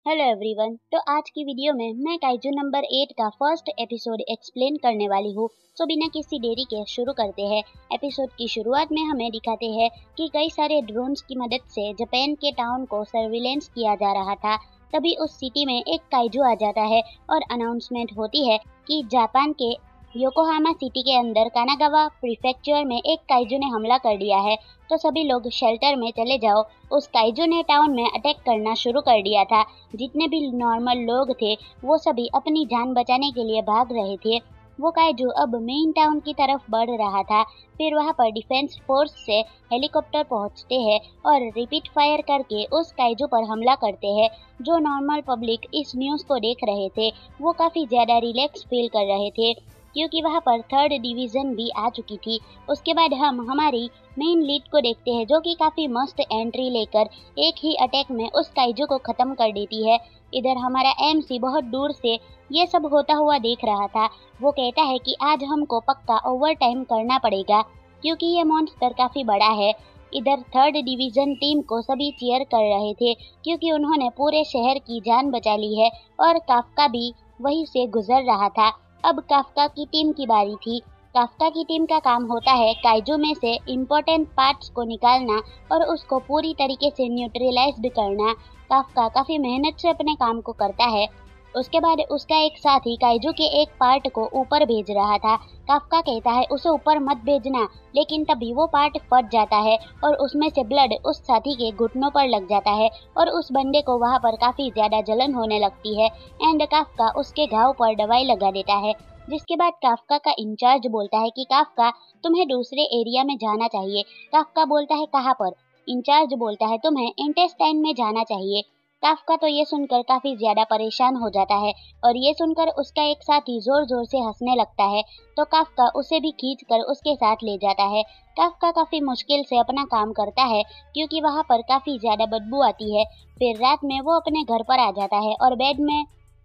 Hello everyone. तो आज की वीडियो में मैं काइजू नंबर 8 का फर्स्ट एपिसोड एक्सप्लेन करने वाली हूँ। तो बिना किसी देरी के शुरू करते हैं। एपिसोड की शुरुआत में हमें दिखाते हैं कि कई सारे ड्रोन्स की मदद से जापान के टाउन को सर्विलेंस किया जा रहा था। तभी उस सिटी में एक काइजू आ जाता है और अनाउंसमेंट होती है कि जापान के योकोहामा सिटी के अंदर कानागावा प्रीफेक्चर में एक काइजू ने हमला कर दिया है। तो सभी लोग शेल्टर में चले जाओ। उस काइजू ने टाउन में अटैक करना शुरू कर दिया था। जितने भी नॉर्मल लोग थे वो सभी अपनी जान बचाने के लिए भाग रहे थे। वो काइजू अब मेन टाउन की तरफ बढ़ रहा था। फिर वहां पर डिफेंस फोर्स से हेलीकॉप्टर पहुंचते हैं और रिपीट फायर करके उस काइजू पर हमला करते हैं। जो नॉर्मल पब्लिक इस न्यूज़ को देख रहे थे वो काफ़ी ज़्यादा रिलैक्स फील कर रहे थे क्योंकि वहां पर थर्ड डिवीज़न भी आ चुकी थी। उसके बाद हम हमारी मेन लीड को देखते हैं जो कि काफ़ी मस्त एंट्री लेकर एक ही अटैक में उस काइजू को ख़त्म कर देती है। इधर हमारा एमसी बहुत दूर से ये सब होता हुआ देख रहा था। वो कहता है कि आज हमको पक्का ओवर टाइम करना पड़ेगा क्योंकि ये मॉन्स्टर काफ़ी बड़ा है। इधर थर्ड डिवीज़न टीम को सभी चीयर कर रहे थे क्योंकि उन्होंने पूरे शहर की जान बचा ली है और काफ्का भी वहीं से गुजर रहा था। अब काफ्का की टीम की बारी थी। काफ्का की टीम का काम होता है काइजू में से इम्पोर्टेंट पार्ट्स को निकालना और उसको पूरी तरीके से न्यूट्रलाइज्ड करना। काफ्का काफ़ी मेहनत से अपने काम को करता है। उसके बाद उसका एक साथी काइजू के एक पार्ट को ऊपर भेज रहा था। काफ्का कहता है उसे ऊपर मत भेजना, लेकिन तभी वो पार्ट फट जाता है और उसमें से ब्लड उस साथी के घुटनों पर लग जाता है और उस बंदे को वहां पर काफ़ी ज़्यादा जलन होने लगती है। एंड काफ्का उसके घाव पर दवाई लगा देता है। जिसके बाद काफ्का का इंचार्ज बोलता है कि काफ्का तुम्हें दूसरे एरिया में जाना चाहिए। काफ्का बोलता है कहाँ पर? इंचार्ज बोलता है तुम्हें इंटेस्टाइन में जाना चाहिए। काफ्का तो ये सुनकर काफी ज्यादा परेशान हो जाता है और ये सुनकर उसका एक साथी जोर जोर से हंसने लगता है। तो काफ्का उसे भी खींच कर उसके साथ ले जाता है। काफ्का काफी मुश्किल से अपना काम करता है क्योंकि वहां पर काफी ज्यादा बदबू आती है। फिर रात में वो अपने घर पर आ जाता है और बेड में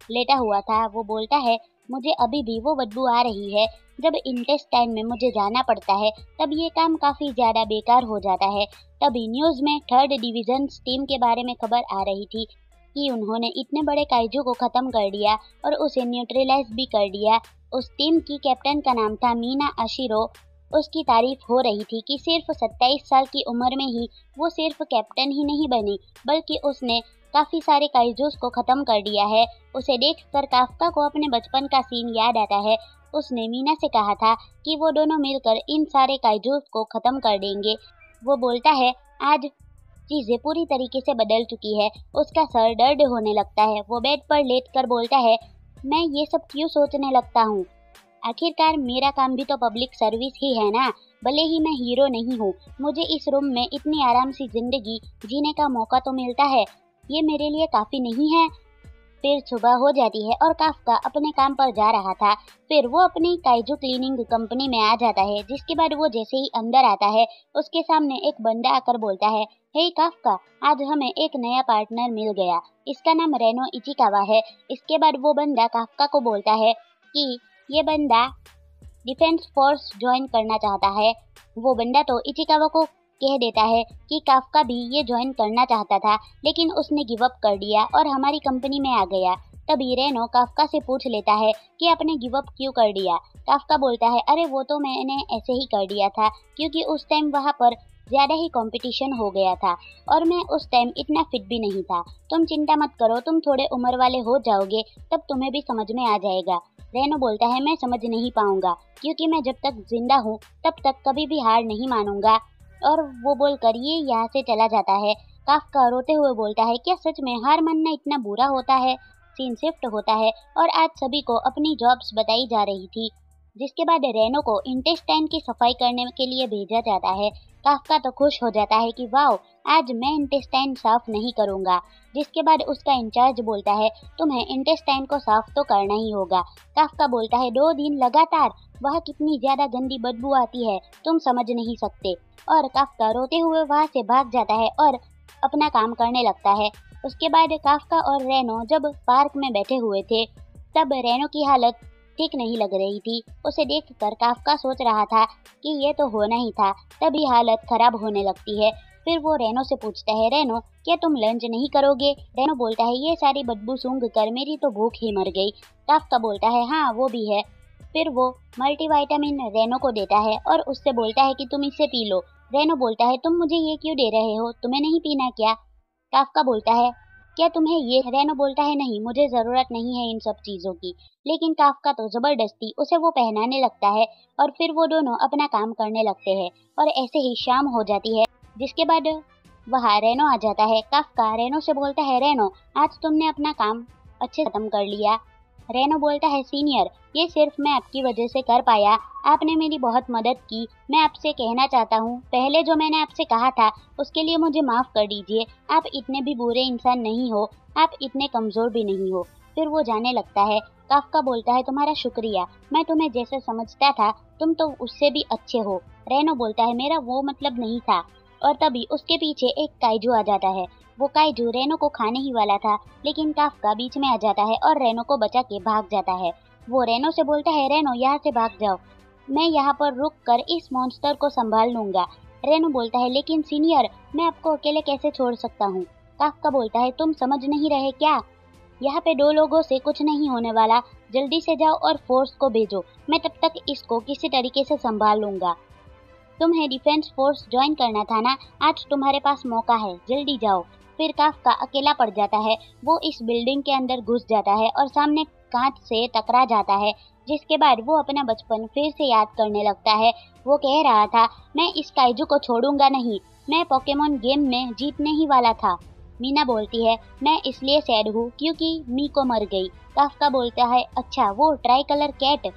लेटा हुआ था। वो बोलता है मुझे अभी भी वो बदबू आ रही है। जब इंटेस्टाइन में मुझे जाना पड़ता है तब ये काम काफी ज्यादा बेकार हो जाता है। तभी न्यूज में थर्ड डिवीजन टीम के बारे में खबर आ रही थी कि उन्होंने इतने बड़े काइजू को खत्म कर दिया और उसे न्यूट्रलाइज भी कर दिया। उस टीम की कैप्टन का नाम था मीना अशिरो। उसकी तारीफ हो रही थी कि सिर्फ 27 साल की उम्र में ही वो सिर्फ कैप्टन ही नहीं बनी बल्कि उसने काफी सारे काइजूस को खत्म कर दिया है। उसे देखकर काफ्का को अपने बचपन का सीन याद आता है। उसने मीना से कहा था कि वो दोनों मिलकर इन सारे काइजूस को खत्म कर देंगे। वो बोलता है आज चीजें पूरी तरीके से बदल चुकी है। उसका सर दर्द होने लगता है। वो बेड पर लेटकर बोलता है मैं ये सब क्यों सोचने लगता हूँ? आखिरकार मेरा काम भी तो पब्लिक सर्विस ही है ना। भले ही मैं हीरो नहीं हूँ, मुझे इस रूम में इतनी आराम से जिंदगी जीने का मौका तो मिलता है। ये मेरे लिए काफी नहीं है? फिर सुबह हो जाती है और काफ्का अपने काम पर जा रहा था। फिर वो अपनी काइजू क्लीनिंग कंपनी में आ जाता है। जिसके बाद वो जैसे ही अंदर आता है उसके सामने एक बंदा आकर बोलता है हे काफ्का, आज हमें एक नया पार्टनर मिल गया। इसका नाम रेनो इचिकावा है। इसके बाद वो बंदा काफ्का को बोलता है कि ये बंदा डिफेंस फोर्स ज्वाइन करना चाहता है। वो बंदा तो इचिकावा को कह देता है कि काफ्का भी ये ज्वाइन करना चाहता था लेकिन उसने गिव अप कर दिया और हमारी कंपनी में आ गया। तभी रेनो काफ्का से पूछ लेता है कि आपने गिव अप क्यों कर दिया। काफ्का बोलता है अरे वो तो मैंने ऐसे ही कर दिया था क्योंकि उस टाइम वहाँ पर ज़्यादा ही कंपटीशन हो गया था और मैं उस टाइम इतना फिट भी नहीं था। तुम चिंता मत करो, तुम थोड़े उम्र वाले हो जाओगे तब तुम्हें भी समझ में आ जाएगा। रेनो बोलता है मैं समझ नहीं पाऊंगा क्योंकि मैं जब तक जिंदा हूँ तब तक कभी भी हार नहीं मानूंगा। और वो बोलकर ये यहाँ से चला जाता है। काफ्का रोते हुए बोलता है क्या सच में हार मानना इतना बुरा होता है? सीन शिफ्ट होता है और आज सभी को अपनी जॉब्स बताई जा रही थी। जिसके बाद रेनो को इंटेस्टाइन की सफाई करने के लिए भेजा जाता है। काफ्का तो खुश हो जाता है कि वाओ, आज मैं इंटेस्टाइन साफ नहीं करूंगा। जिसके बाद उसका इंचार्ज बोलता है तुम्हें इंटेस्टाइन को साफ तो करना ही होगा। काफ्का बोलता है 2 दिन लगातार? वह कितनी ज्यादा गंदी बदबू आती है, तुम समझ नहीं सकते। और काफ्का रोते हुए वहां से भाग जाता है और अपना काम करने लगता है। उसके बाद काफ्का और रेनो जब पार्क में बैठे हुए थे तब रेनो की हालत ठीक नहीं लग रही थी। उसे देखकर काफ्का सोच रहा था कि ये तो होना ही था। तभी हालत खराब होने लगती है। फिर वो रेनो से पूछता है, रेनो क्या तुम लंच नहीं करोगे? रेनो बोलता है, ये सारी बदबू सूंघ कर मेरी तो भूख ही मर गई। काफ्का बोलता है, हाँ वो भी है। फिर वो मल्टीविटामिन रेनो को देता है और उससे बोलता है कि तुम इसे पी लो। रेनो बोलता है, तुम मुझे ये क्यों दे रहे हो, तुम्हें नहीं पीना क्या? काफ्का बोलता है, क्या तुम्हें ये? रेनो बोलता है, नहीं मुझे जरूरत नहीं है इन सब चीजों की। लेकिन काफ्का तो जबरदस्ती उसे वो पहनाने लगता है और फिर वो दोनों अपना काम करने लगते हैं और ऐसे ही शाम हो जाती है, जिसके बाद वहाँ रेनो आ जाता है। काफ्का रेनो से बोलता है, रेनो आज तुमने अपना काम अच्छे से खत्म कर लिया। रेनो बोलता है, सीनियर ये सिर्फ मैं आपकी वजह से कर पाया, आपने मेरी बहुत मदद की। मैं आपसे कहना चाहता हूँ, पहले जो मैंने आपसे कहा था उसके लिए मुझे माफ कर दीजिए। आप इतने भी बुरे इंसान नहीं हो, आप इतने कमजोर भी नहीं हो। फिर वो जाने लगता है। काफ्का बोलता है, तुम्हारा शुक्रिया, मैं तुम्हें जैसे समझता था तुम तो उससे भी अच्छे हो। रेनो बोलता है, मेरा वो मतलब नहीं था। और तभी उसके पीछे एक काइजू आ जाता है। वो काइजू रेनो को खाने ही वाला था, लेकिन काफ्का बीच में आ जाता है और रेनो को बचा के भाग जाता है। वो रेनो से बोलता है, रेनो यहाँ से भाग जाओ, मैं यहाँ पर रुक कर इस मॉन्स्टर को संभाल लूंगा। रेनो बोलता है, लेकिन सीनियर मैं आपको अकेले कैसे छोड़ सकता हूँ? काफ्का बोलता है, तुम समझ नहीं रहे क्या? यहाँ पे 2 लोगों से कुछ नहीं होने वाला, जल्दी से जाओ और फोर्स को भेजो, मैं तब तक इसको किसी तरीके से संभाल लूंगा। तुम्हें डिफेंस फोर्स ज्वाइन करना था ना, आज तुम्हारे पास मौका है, जल्दी जाओ। फिर काफ्का अकेला पड़ जाता है। वो इस बिल्डिंग के अंदर घुस जाता है और सामने कांच से टकरा जाता है, जिसके बाद वो अपना बचपन फिर से याद करने लगता है। वो कह रहा था, मैं इस काइजू को छोड़ूंगा नहीं, मैं पोकेमोन गेम में जीतने ही वाला था। मीना बोलती है, मैं इसलिए सैड हूँ क्योंकि मीको मर गई। काफ्का बोलता है, अच्छा वो ट्राई कलर कैट?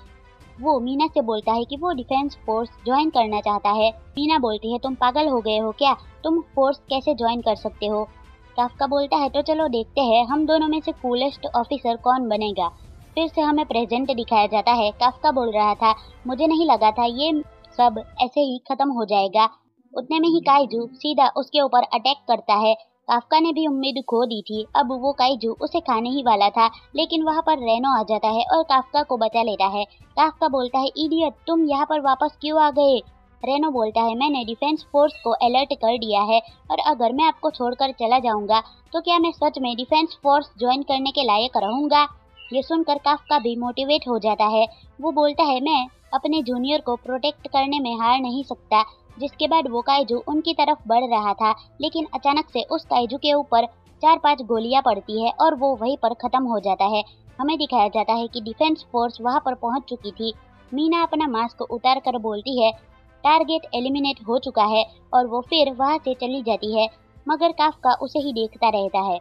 वो मीना से बोलता है कि वो डिफेंस फोर्स ज्वाइन करना चाहता है। मीना बोलती है, तुम पागल हो गए हो क्या, तुम फोर्स कैसे ज्वाइन कर सकते हो? काफ्का बोलता है, तो चलो देखते हैं हम दोनों में से कूलेस्ट ऑफिसर कौन बनेगा। फिर से हमें प्रेजेंट दिखाया जाता है। काफ्का बोल रहा था, मुझे नहीं लगा था ये सब ऐसे ही खत्म हो जाएगा। उतने में ही काइजू सीधा उसके ऊपर अटैक करता है। काफ्का ने भी उम्मीद खो दी थी, अब वो काइजू उसे खाने ही वाला था, लेकिन वहाँ पर रेनो आ जाता है और काफ्का को बचा लेता है। काफ्का बोलता है, इडियट तुम यहाँ पर वापस क्यों आ गए? रेनो बोलता है, मैंने डिफेंस फोर्स को अलर्ट कर दिया है और अगर मैं आपको छोड़कर चला जाऊंगा तो क्या मैं सच में डिफेंस फोर्स ज्वाइन करने के लायक रहूंगा? ये सुनकर काफ्का भी मोटिवेट हो जाता है। वो बोलता है, मैं अपने जूनियर को प्रोटेक्ट करने में हार नहीं सकता। जिसके बाद वो काइजू उनकी तरफ बढ़ रहा था, लेकिन अचानक से उस काइजू के ऊपर 4-5 गोलियां पड़ती है और वो वहीं पर खत्म हो जाता है। हमें दिखाया जाता है कि डिफेंस फोर्स वहां पर पहुंच चुकी थी। मीना अपना मास्क उतार कर बोलती है, टारगेट एलिमिनेट हो चुका है, और वो फिर वहां से चली जाती है, मगर काफ्का उसे ही देखता रहता है।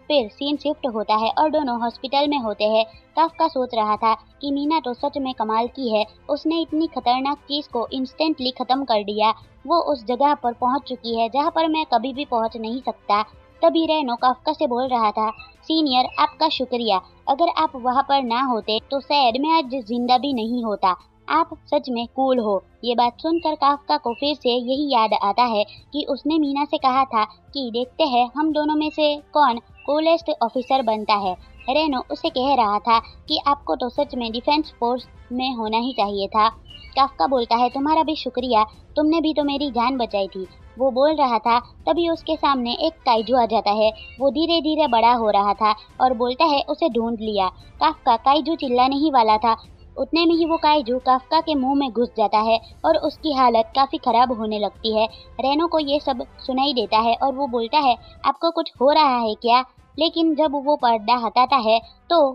फिर सीन शिफ्ट होता है और दोनों हॉस्पिटल में होते हैं। काफ्का सोच रहा था कि मीना तो सच में कमाल की है, उसने इतनी खतरनाक चीज को इंस्टेंटली खत्म कर दिया। वो उस जगह पर पहुंच चुकी है जहां पर मैं कभी भी पहुंच नहीं सकता। तभी रेनो काफ्का से बोल रहा था, सीनियर आपका शुक्रिया, अगर आप वहां पर ना होते तो शायद मैं आज जिंदा भी नहीं होता। आप सच में कूल हो। ये बात सुनकर काफ्का को फिर से यही याद आता है कि उसने मीना से कहा था कि देखते हैं हम दोनों में से कौन कूलेस्ट ऑफिसर बनता है। रेनो उसे कह रहा था कि आपको तो सच में डिफेंस फोर्स में होना ही चाहिए था। काफ्का बोलता है, तुम्हारा भी शुक्रिया, तुमने भी तो मेरी जान बचाई थी। वो बोल रहा था, तभी उसके सामने एक काइजू आ जाता है। वो धीरे धीरे बड़ा हो रहा था और बोलता है, उसे ढूंढ लिया। काफ्का काइजू चिल्लाने ही वाला था, उतने में ही वो काइजू काफ्का के मुंह में घुस जाता है और उसकी हालत काफी खराब होने लगती है। रेनो को ये सब सुनाई देता है और वो बोलता है, आपको कुछ हो रहा है क्या? लेकिन जब वो पर्दा हटाता है तो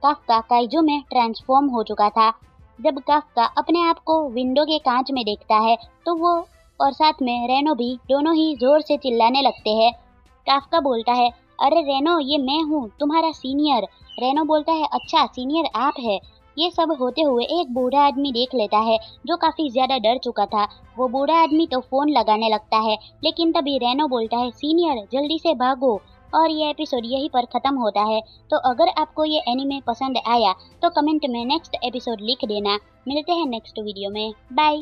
काफ्का काइजू में ट्रांसफॉर्म हो चुका था। जब काफ्का अपने आप को विंडो के कांच में देखता है तो वो और साथ में रेनो भी दोनों ही जोर से चिल्लाने लगते हैं। काफ्का बोलता है, अरे रेनो ये मैं हूँ, तुम्हारा सीनियर। रेनो बोलता है, अच्छा सीनियर आप है। ये सब होते हुए एक बूढ़ा आदमी देख लेता है जो काफी ज्यादा डर चुका था। वो बूढ़ा आदमी तो फोन लगाने लगता है, लेकिन तभी रेनो बोलता है, सीनियर जल्दी से भागो। और ये एपिसोड यहीं पर खत्म होता है। तो अगर आपको ये एनीमे पसंद आया तो कमेंट में नेक्स्ट एपिसोड लिख देना। मिलते हैं नेक्स्ट वीडियो में, बाय।